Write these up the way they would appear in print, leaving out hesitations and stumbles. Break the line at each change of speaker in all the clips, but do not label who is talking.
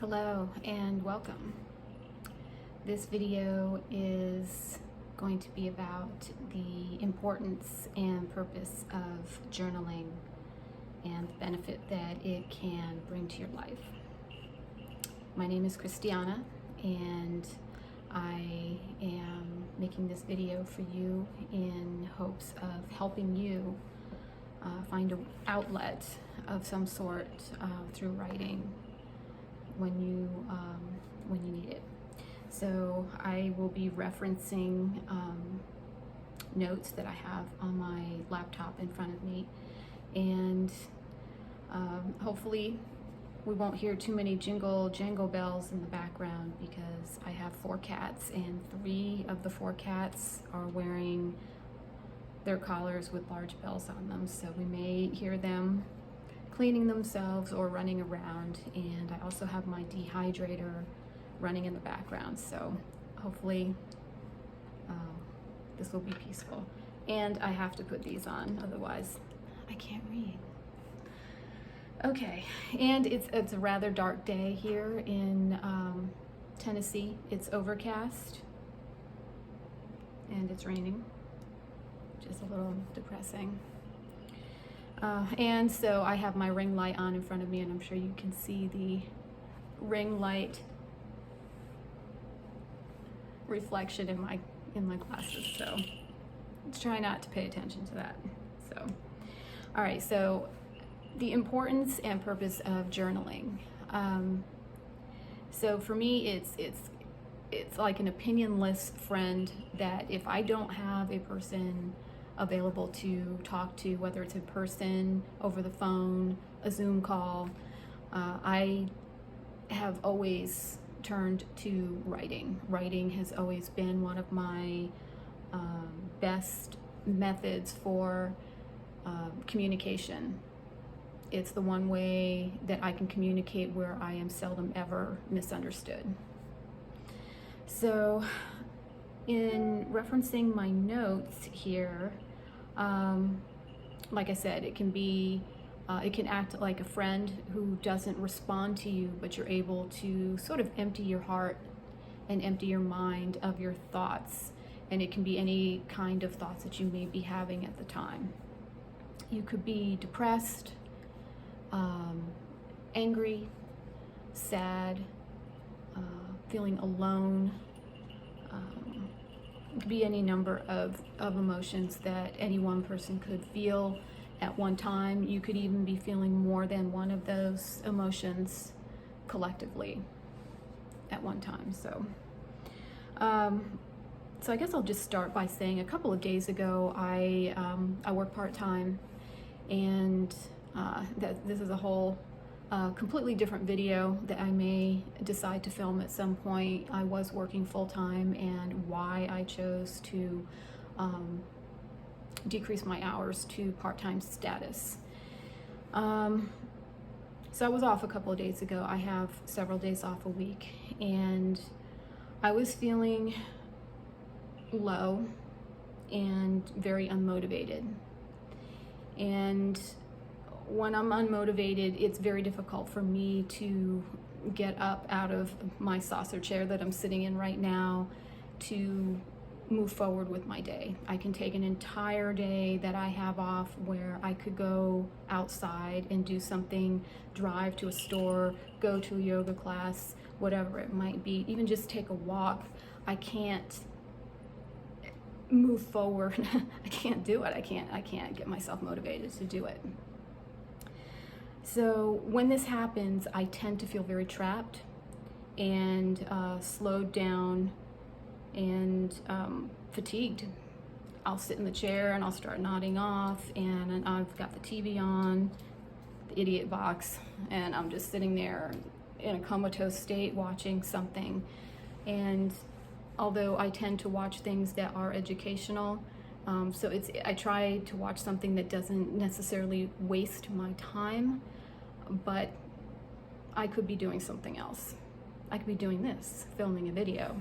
Hello and welcome. This video is going to be about the importance and purpose of journaling and the benefit that it can bring to your life. My name is Christiana and I am making this video for you in hopes of helping you find an outlet of some sort through writing when you need it. So I will be referencing notes that I have on my laptop in front of me, and hopefully we won't hear too many jingle bells in the background because I have 4 cats and 3 of the 4 cats are wearing their collars with large bells on them, so we may hear them cleaning themselves or running around. And I also have my dehydrator running in the background, so hopefully this will be peaceful. And I have to put these on, otherwise I can't read. Okay, and it's a rather dark day here in Tennessee. It's overcast and it's raining, which is a little depressing. And so I have my ring light on in front of me, and I'm sure you can see the ring light reflection in my glasses, so let's try not to pay attention to that. So, all right, so the importance and purpose of journaling. So for me, it's like an opinionless friend that if I don't have a person available to talk to, whether it's in person, over the phone, a Zoom call, I have always turned to writing. Writing has always been one of my best methods for communication. It's the one way that I can communicate where I am seldom ever misunderstood. So in referencing my notes here, like I said, it can act like a friend who doesn't respond to you, but you're able to sort of empty your heart and empty your mind of your thoughts. And it can be any kind of thoughts that you may be having at the time. You could be depressed, angry, sad, feeling alone. It could be any number of emotions that any one person could feel at one time. You could even be feeling more than one of those emotions collectively at one time. So I guess I'll just start by saying a couple of days ago, I work part-time, and this is a whole completely different video that I may decide to film at some point. I was working full-time, and why I chose to decrease my hours to part-time status. So I was off a couple of days ago. I have several days off a week, and I was feeling low and very unmotivated. And when I'm unmotivated, it's very difficult for me to get up out of my saucer chair that I'm sitting in right now to move forward with my day. I can take an entire day that I have off where I could go outside and do something, drive to a store, go to a yoga class, whatever it might be, even just take a walk. I can't move forward. I can't do it. I can't get myself motivated to do it. So when this happens, I tend to feel very trapped and slowed down and fatigued. I'll sit in the chair and I'll start nodding off, and I've got the TV on, the idiot box, and I'm just sitting there in a comatose state watching something. And although I tend to watch things that are educational, so I try to watch something that doesn't necessarily waste my time, but I could be doing something else. I could be doing this, filming a video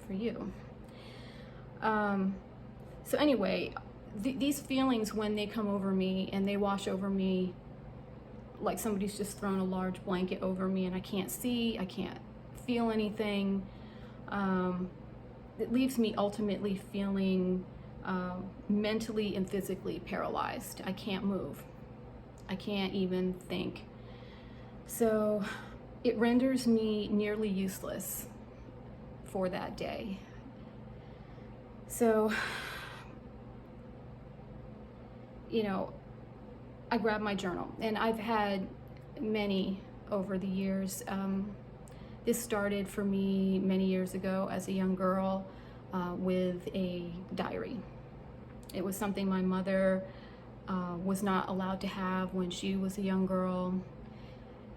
for you. So anyway, these feelings, when they come over me and they wash over me like somebody's just thrown a large blanket over me and I can't see, I can't feel anything. It leaves me ultimately feeling mentally and physically paralyzed. I can't move. I can't even think. So it renders me nearly useless for that day. So, I grabbed my journal, and I've had many over the years. This started for me many years ago as a young girl with a diary. It was something my mother was not allowed to have when she was a young girl,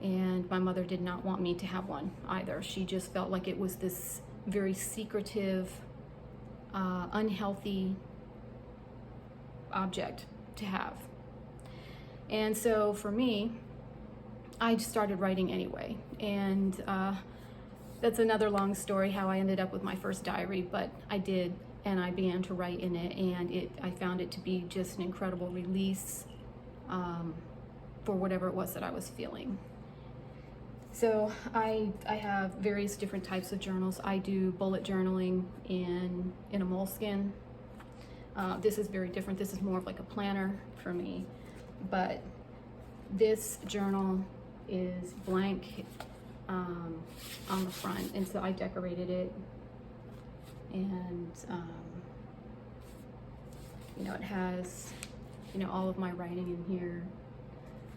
and my mother did not want me to have one either. She just felt like it was this very secretive, unhealthy object to have. And so for me, I started writing anyway. And that's another long story how I ended up with my first diary, but I did, and I began to write in it, and I found it to be just an incredible release for whatever it was that I was feeling. So I have various different types of journals. I do bullet journaling in a moleskin. This is very different. This is more of like a planner for me. But this journal is blank on the front, and so I decorated it, and it has all of my writing in here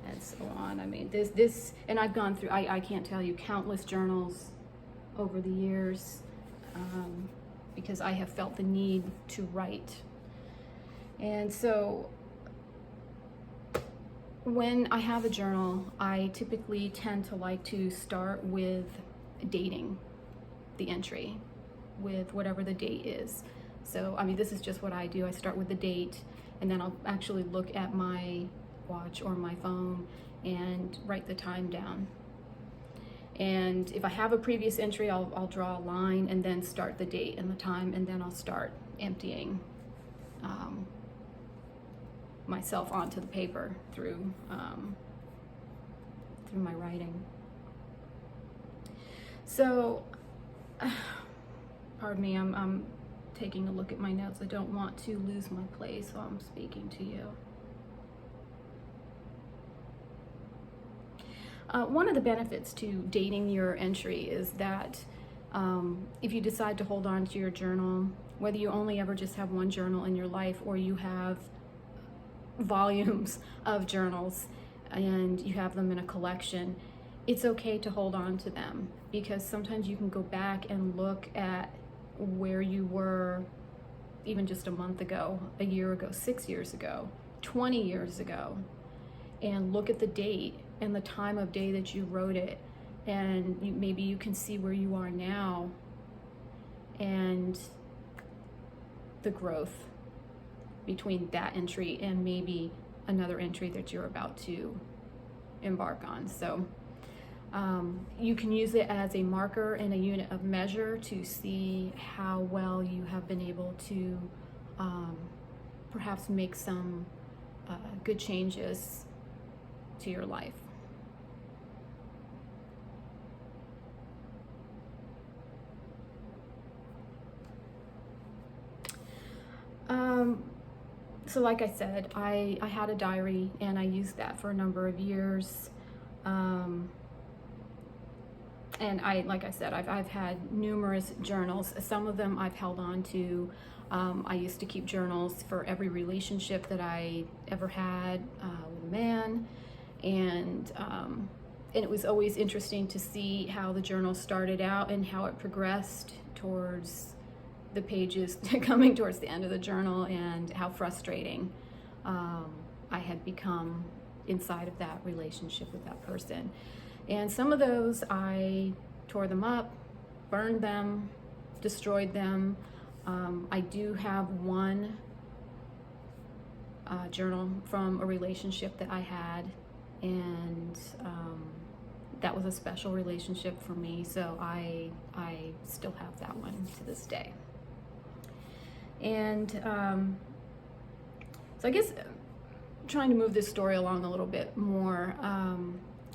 and so on. I mean, this and I've gone through, I can't tell you, countless journals over the years, because I have felt the need to write. And so when I have a journal, I typically tend to like to start with dating the entry with whatever the date is. So, I mean, this is just what I do. I start with the date, and then I'll actually look at my watch or my phone and write the time down. And if I have a previous entry, I'll draw a line and then start the date and the time, and then I'll start emptying myself onto the paper through my writing. So, pardon me, I'm taking a look at my notes. I don't want to lose my place while I'm speaking to you. One of the benefits to dating your entry is that if you decide to hold on to your journal, whether you only ever just have one journal in your life or you have volumes of journals and you have them in a collection, it's okay to hold on to them, because sometimes you can go back and look at where you were even just a month ago, a year ago, 6 years ago, 20 years ago, and look at the date and the time of day that you wrote it, and maybe you can see where you are now and the growth between that entry and maybe another entry that you're about to embark on. So you can use it as a marker and a unit of measure to see how well you have been able to perhaps make some good changes to your life. So like I said, I had a diary, and I used that for a number of years. And like I said, I've had numerous journals. Some of them I've held on to. I used to keep journals for every relationship that I ever had with a man. And it was always interesting to see how the journal started out and how it progressed towards the pages coming towards the end of the journal, and how frustrating I had become inside of that relationship with that person. And some of those I tore them up, burned them, destroyed them. I do have one journal from a relationship that I had, and that was a special relationship for me, so I still have that one to this day. And so I guess trying to move this story along a little bit more.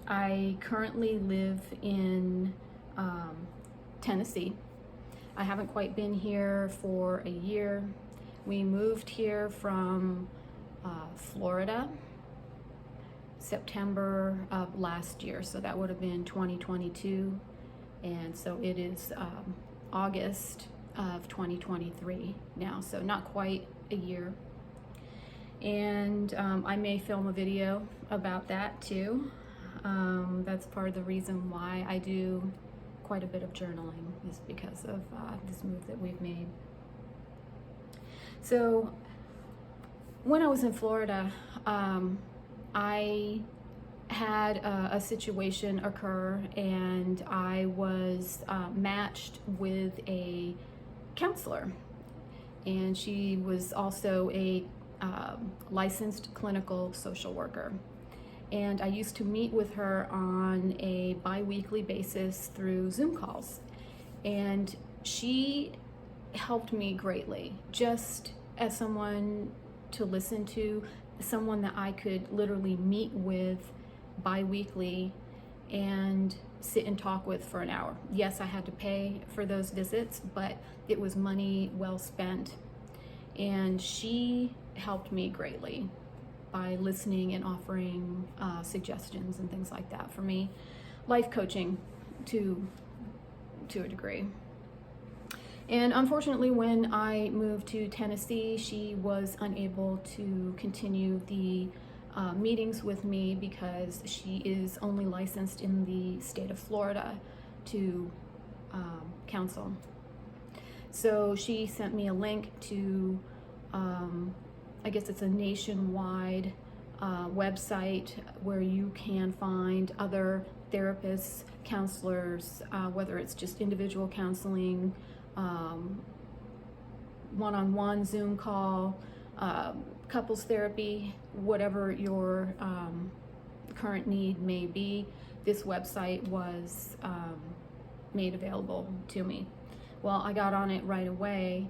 I currently live in Tennessee. I haven't quite been here for a year. We moved here from Florida September of last year, so that would have been 2022, and so it is August of 2023 now, so not quite a year. And I may film a video about that too. That's part of the reason why I do quite a bit of journaling, is because of this move that we've made. So when I was in Florida, I had a situation occur, and I was matched with a counselor, and she was also a licensed clinical social worker. And I used to meet with her on a bi-weekly basis through Zoom calls. And she helped me greatly, just as someone to listen to, someone that I could literally meet with bi-weekly and sit and talk with for an hour. Yes, I had to pay for those visits, but it was money well spent. And she helped me greatly by listening and offering suggestions and things like that for me. Life coaching to a degree. And unfortunately, when I moved to Tennessee, she was unable to continue the meetings with me because she is only licensed in the state of Florida to counsel. So she sent me a link to, I guess it's a nationwide website where you can find other therapists, counselors, whether it's just individual counseling, one-on-one Zoom call, couples therapy, whatever your current need may be. This website was made available to me. Well, I got on it right away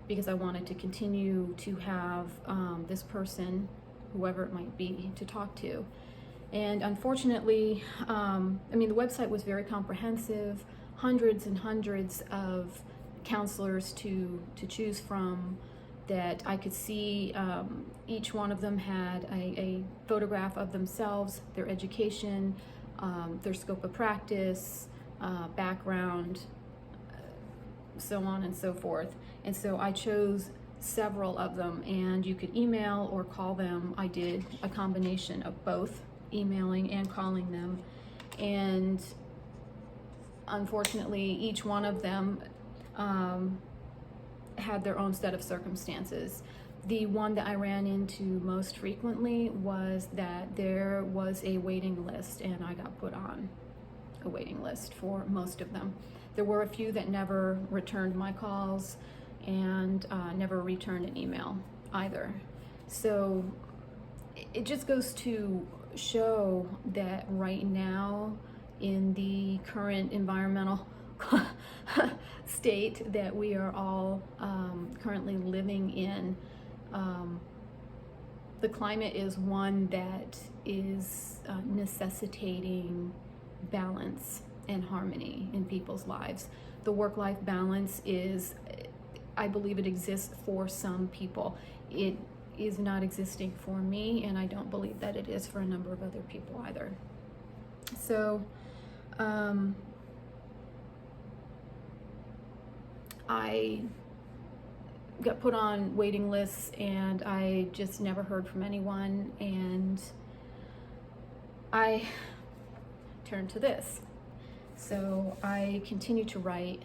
because I wanted to continue to have this person, whoever it might be, to talk to. And unfortunately, the website was very comprehensive, hundreds and hundreds of counselors to choose from that I could see. Each one of them had a photograph of themselves, their education, their scope of practice, background, so on and so forth. And so I chose several of them, and you could email or call them. I did a combination of both, emailing and calling them. And unfortunately, each one of them had their own set of circumstances. The one that I ran into most frequently was that there was a waiting list, and I got put on a waiting list for most of them. There were a few that never returned my calls and never returned an email either. So it just goes to show that right now, in the current environmental state that we are all currently living in, the climate is one that is necessitating balance and harmony in people's lives. The work-life balance is, I believe it exists for some people. It is not existing for me, and I don't believe that it is for a number of other people either. So I got put on waiting lists, and I just never heard from anyone, and I turned to this. So I continue to write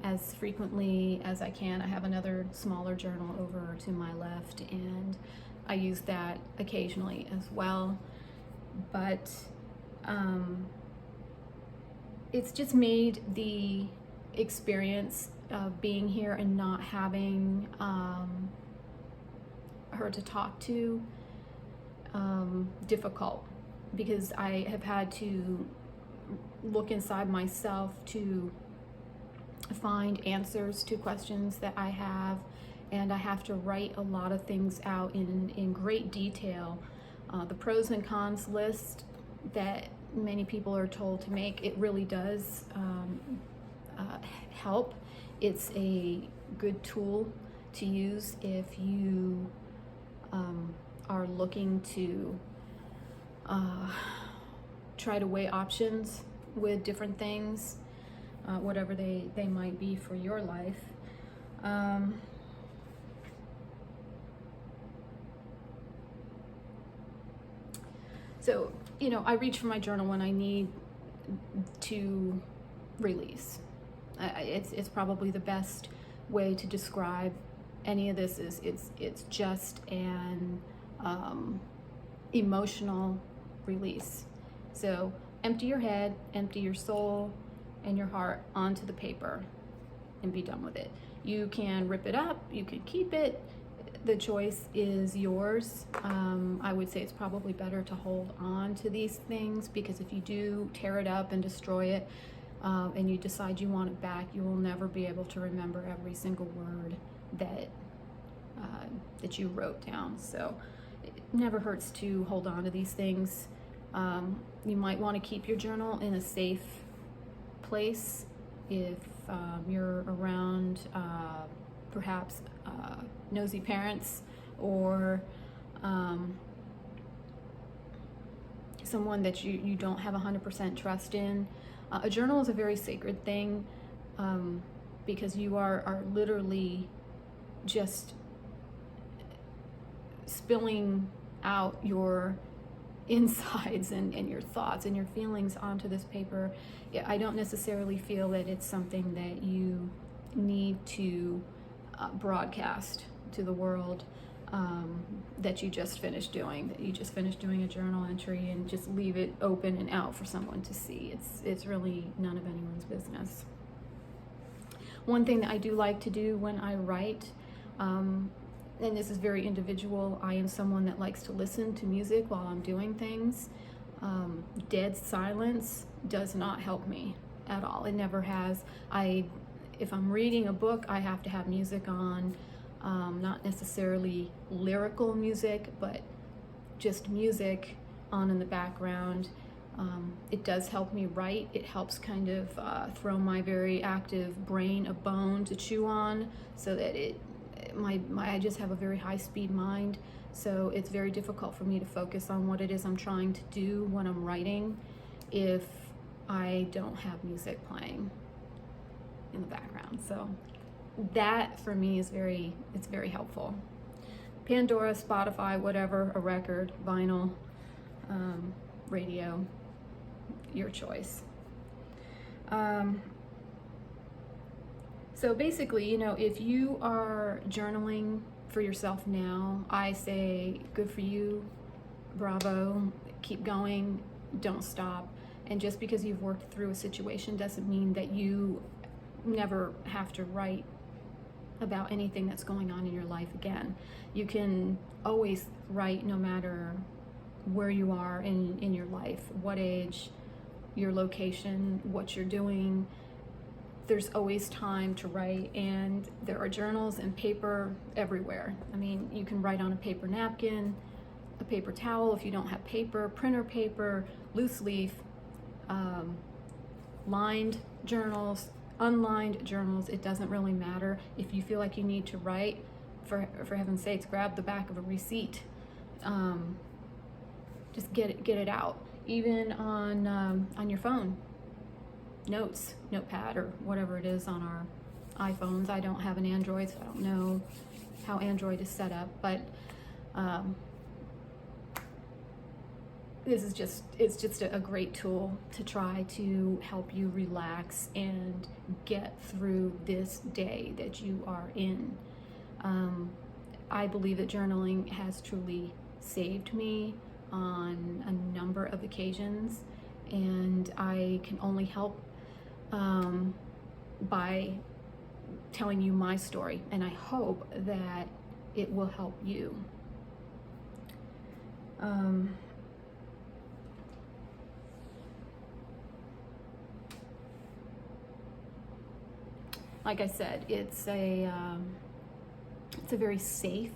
as frequently as I can. I have another smaller journal over to my left, and I use that occasionally as well. But it's just made the experience of being here and not having her to talk to difficult, because I have had to look inside myself to find answers to questions that I have, and I have to write a lot of things out in great detail. The pros and cons list that many people are told to make, it really does help. It's a good tool to use if you are looking to try to weigh options with different things, whatever they might be for your life. So, you know, I reach for my journal when I need to release. It's probably the best way to describe any of this. Is it's just an emotional release. So empty your head, empty your soul and your heart onto the paper and be done with it. You can rip it up, you can keep it. The choice is yours. I would say it's probably better to hold on to these things, because if you do tear it up and destroy it, and you decide you want it back, you will never be able to remember every single word that you wrote down. So it never hurts to hold on to these things. You might want to keep your journal in a safe place if you're around perhaps nosy parents, or someone that you don't have 100% trust in. A journal is a very sacred thing, because you are literally just spilling out your insides and your thoughts and your feelings onto this paper. I don't necessarily feel that it's something that you need to broadcast to the world, that you just finished doing, a journal entry and just leave it open and out for someone to see. It's really none of anyone's business. One thing that I do like to do when I write, and this is very individual, I am someone that likes to listen to music while I'm doing things. Dead silence does not help me at all. It never has. If I'm reading a book, I have to have music on, not necessarily lyrical music, but just music on in the background. It does help me write. It helps kind of throw my very active brain a bone to chew on, so that I just have a very high-speed mind. So it's very difficult for me to focus on what it is I'm trying to do when I'm writing if I don't have music playing in the background. So that for me is very helpful. Pandora, Spotify, whatever, a record, vinyl, radio, your choice. So basically, you know, if you are journaling for yourself now, I say good for you, bravo, keep going, don't stop. And just because you've worked through a situation doesn't mean that you never have to write about anything that's going on in your life again. You can always write, no matter where you are in your life, what age, your location, what you're doing. There's always time to write, and there are journals and paper everywhere. I mean, you can write on a paper napkin, a paper towel if you don't have paper, printer paper, loose leaf, lined journals, unlined journals. It doesn't really matter. If you feel like you need to write, for heaven's sakes, grab the back of a receipt. Just get it out. Even on your phone, notes, notepad, or whatever it is on our iPhones. I don't have an Android, so I don't know how Android is set up, but it's just a great tool to try to help you relax and get through this day that you are in. I believe that journaling has truly saved me on a number of occasions, and I can only help by telling you my story, and I hope that it will help you. Like I said, it's a a very safe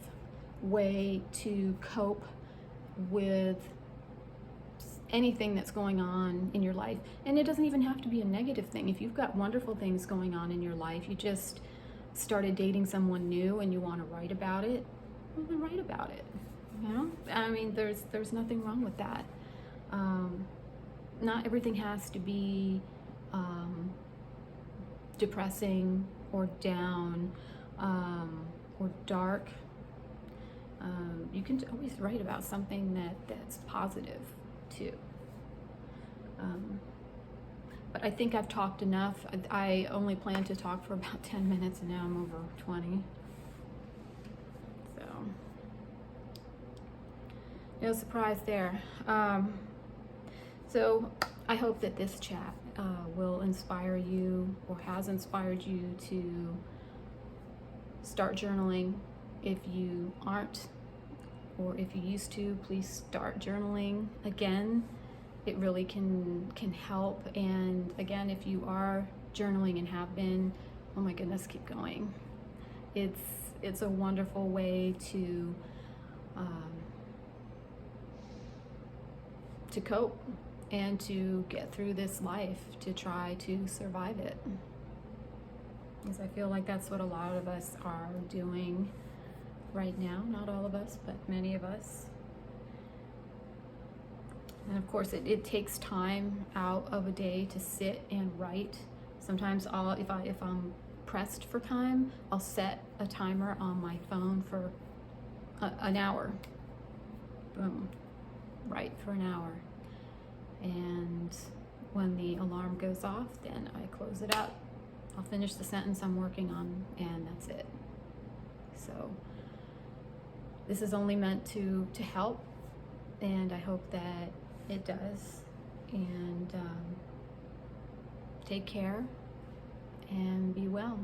way to cope with anything that's going on in your life. And it doesn't even have to be a negative thing. If you've got wonderful things going on in your life, you just started dating someone new and you want to write about it, well, then write about it. You know, I mean, there's nothing wrong with that. Not everything has to be depressing or down or dark. You can always write about something that's positive too. But I think I've talked enough. I only planned to talk for about 10 minutes and now I'm over 20. So, no surprise there. So I hope that this chat will inspire you, or has inspired you, to start journaling. If you aren't, or if you used to, please start journaling again. It really can help. And again, if you are journaling and have been, oh my goodness, keep going. It's a wonderful way to cope and to get through this life, to try to survive it. Because I feel like that's what a lot of us are doing right now. Not all of us, but many of us. And of course, it takes time out of a day to sit and write. Sometimes if I'm pressed for time, I'll set a timer on my phone for an hour. Boom, write for an hour. And when the alarm goes off, then I close it up. I'll finish the sentence I'm working on, and that's it. So this is only meant to help, and I hope that it does. And take care and be well.